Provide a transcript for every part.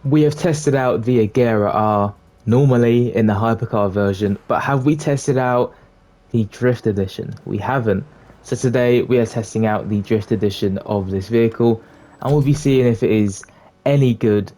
We have tested out the Agera R normally in the hypercar version, but have we tested out the Drift Edition? We haven't. So today we are testing out the Drift Edition of this vehicle, and we'll be seeing if it is any good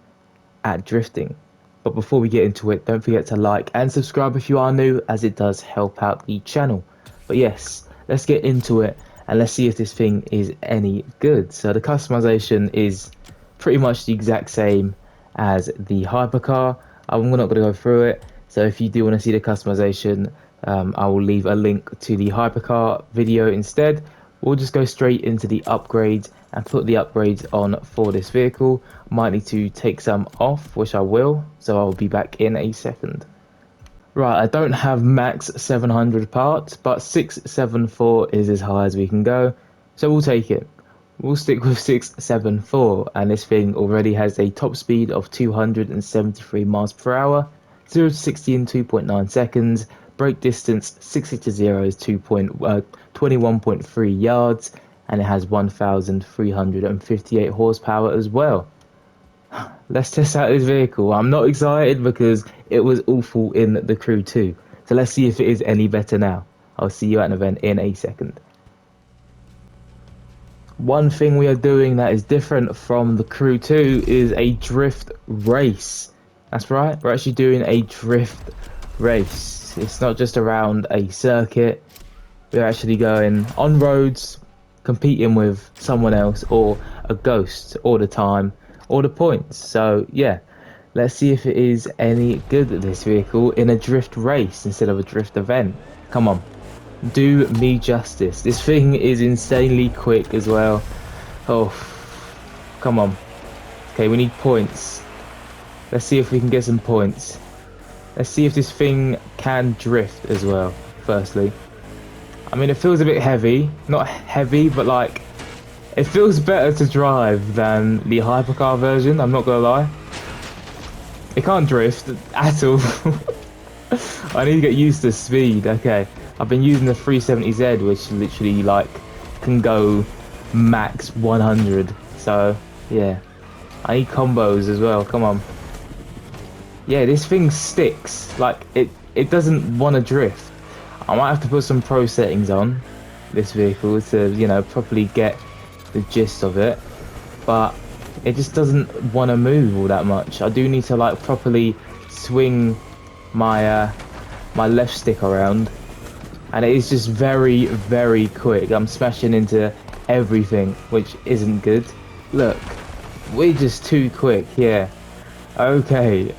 at drifting. But before we get into it, don't forget to like and subscribe if you are new, as it does help out the channel. But yes, let's get into it and let's see if this thing is any good. So the customization is pretty much the exact same as the hypercar. I'm not going to go through it, so if you do want to see the customization, I will leave a link to the hypercar video instead. We'll just go straight into the upgrades and put the upgrades on for this vehicle. Might need to take some off, which I will, so I'll be back in a second. Right, I don't have max 700 parts, but 674 is as high as we can go, so we'll take it. We'll stick with 674, and this thing already has a top speed of 273 miles per hour, 0 to 60 in 2.9 seconds, brake distance 60 to 0 is 21.3 yards, and it has 1,358 horsepower as well. Let's test out this vehicle. I'm not excited because it was awful in the Crew 2, so let's see if it is any better now. I'll see you at an event in a second. One thing we are doing that is different from the Crew 2 is a drift race. That's right, we're actually doing a drift race. It's not just around a circuit. We're actually going on roads, competing with someone else or a ghost all the time, all the points. So yeah, let's see if it is any good at this vehicle in a drift race instead of a drift event. Come on. Do me justice. This thing is insanely quick as well. Oh, come on. Okay, we need points. Let's see if we can get some points. Let's see if this thing can drift as well, firstly. I mean, it feels a bit heavy. Not heavy, but like, it feels better to drive than the hypercar version, I'm not gonna lie. It can't drift at all. I need to get used to speed. Okay, I've been using the 370Z, which literally like can go max 100. So yeah, I need combos as well. Come on. Yeah, this thing sticks. Like it doesn't want to drift. I might have to put some pro settings on this vehicle to, you know, properly get the gist of it. But it just doesn't want to move all that much. I do need to like properly swing my my left stick around, and it is just very, very quick. I'm smashing into everything, which isn't good. Look, we're just too quick. Yeah, okay,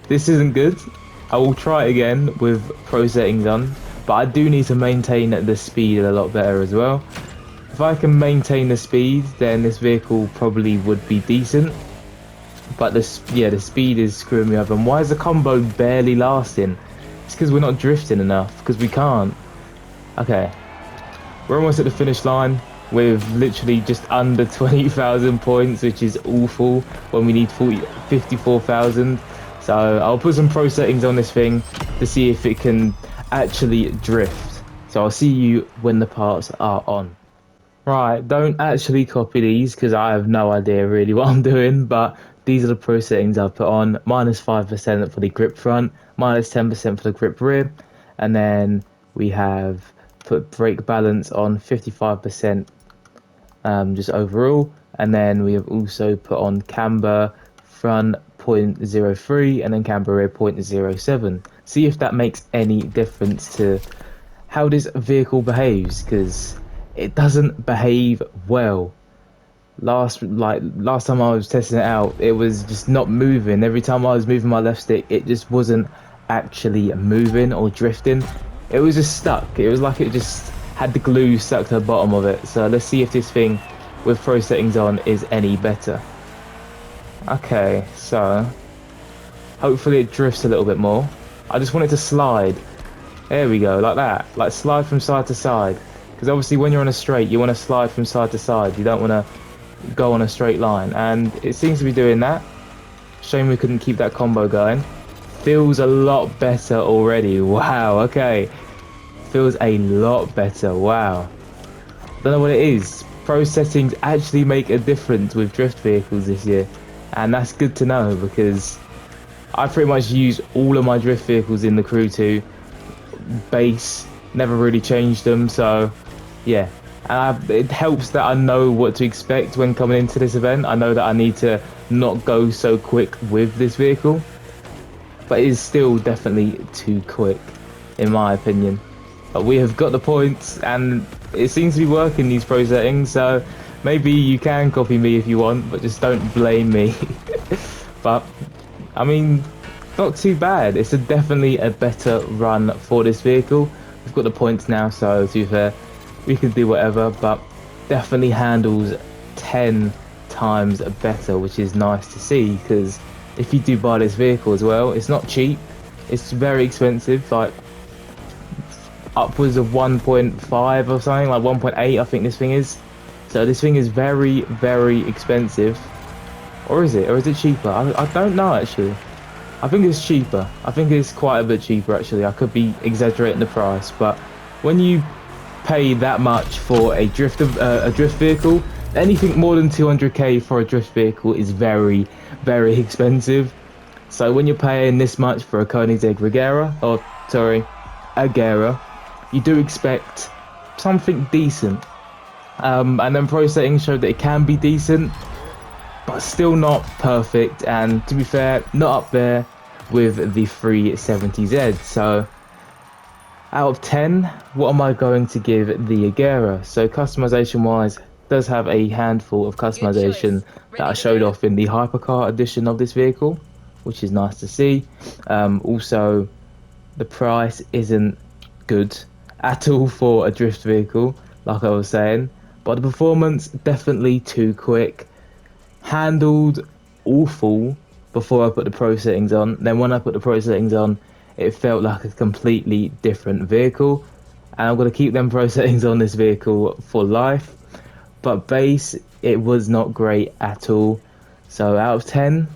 this isn't good. I will try it again with pro settings on, but I do need to maintain the speed a lot better as well. If I can maintain the speed, then this vehicle probably would be decent. But the speed is screwing me up. And why is the combo barely lasting? It's because we're not drifting enough, because we can't. Okay, we're almost at the finish line with literally just under 20,000 points, which is awful when we need 54,000. So I'll put some pro settings on this thing to see if it can actually drift. So I'll see you when the parts are on. Right, don't actually copy these because I have no idea really what I'm doing, but these are the pro settings I've put on. Minus 5% for the grip front, minus 10% for the grip rear, and then we have put brake balance on 55% just overall, and then we have also put on camber front 0.03 and then camber rear 0.07. See if that makes any difference to how this vehicle behaves, because it doesn't behave well. Last time I was testing it out, it was just not moving. Every time I was moving my left stick, it just wasn't actually moving or drifting. It was just stuck. It was like it just had the glue stuck to the bottom of it. So let's see if this thing with pro settings on is any better. Okay, so hopefully it drifts a little bit more. I just want it to slide. There we go, like that. Like slide from side to side. Because obviously when you're on a straight, you want to slide from side to side. You don't want to go on a straight line. And it seems to be doing that. Shame we couldn't keep that combo going. Feels a lot better already. Wow, okay. Feels a lot better. Wow. Don't know what it is. Pro settings actually make a difference with drift vehicles this year. and that's good to know because I pretty much use all of my drift vehicles in the Crew 2 base, never really changed them, so yeah. And it helps that I know what to expect when coming into this event. I know that I need to not go so quick with this vehicle, but it is still definitely too quick in my opinion. But we have got the points and it seems to be working, these pro settings, so maybe you can copy me if you want, but just don't blame me. But I mean, not too bad. It's definitely a better run for this vehicle. We've got the points now, so to be fair, we can do whatever, but definitely handles 10 times better, which is nice to see, because if you do buy this vehicle as well, it's not cheap. It's very expensive, like upwards of 1.5 or something, like 1.8 I think this thing is. So this thing is very, very expensive. Or is it? Or is it cheaper? I don't know actually. I think it's cheaper. I think it's quite a bit cheaper actually. I could be exaggerating the price, but when you pay that much for a drift vehicle, anything more than 200k for a drift vehicle is very, very expensive. So when you're paying this much for a Koenigsegg Agera, you do expect something decent. And then pro settings showed that it can be decent, but still not perfect, and to be fair, not up there with the 370Z. So out of 10, what am I going to give the Agera? So customization wise, does have a handful of customization that I showed off in the hypercar edition of this vehicle, which is nice to see. Also, the price isn't good at all for a drift vehicle, like I was saying, but the performance definitely too quick. Handled awful before I put the pro settings on. Then when I put the pro settings on, it felt like a completely different vehicle, and I'm going to keep them pro settings on this vehicle for life. But base, it was not great at all. So out of 10,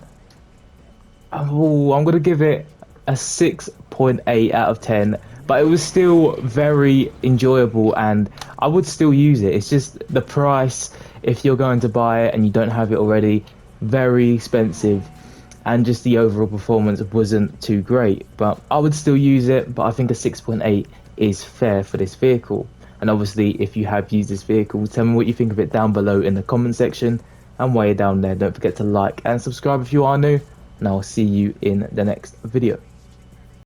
oh, I'm going to give it a 6.8 out of 10, but it was still very enjoyable and I would still use it. It's just the price, if you're going to buy it and you don't have it already, very expensive, and just the overall performance wasn't too great. But I would still use it, but I think a 6.8 is fair for this vehicle. And obviously, if you have used this vehicle, tell me what you think of it down below in the comment section, and while you're down there, don't forget to like and subscribe if you are new, and I'll see you in the next video.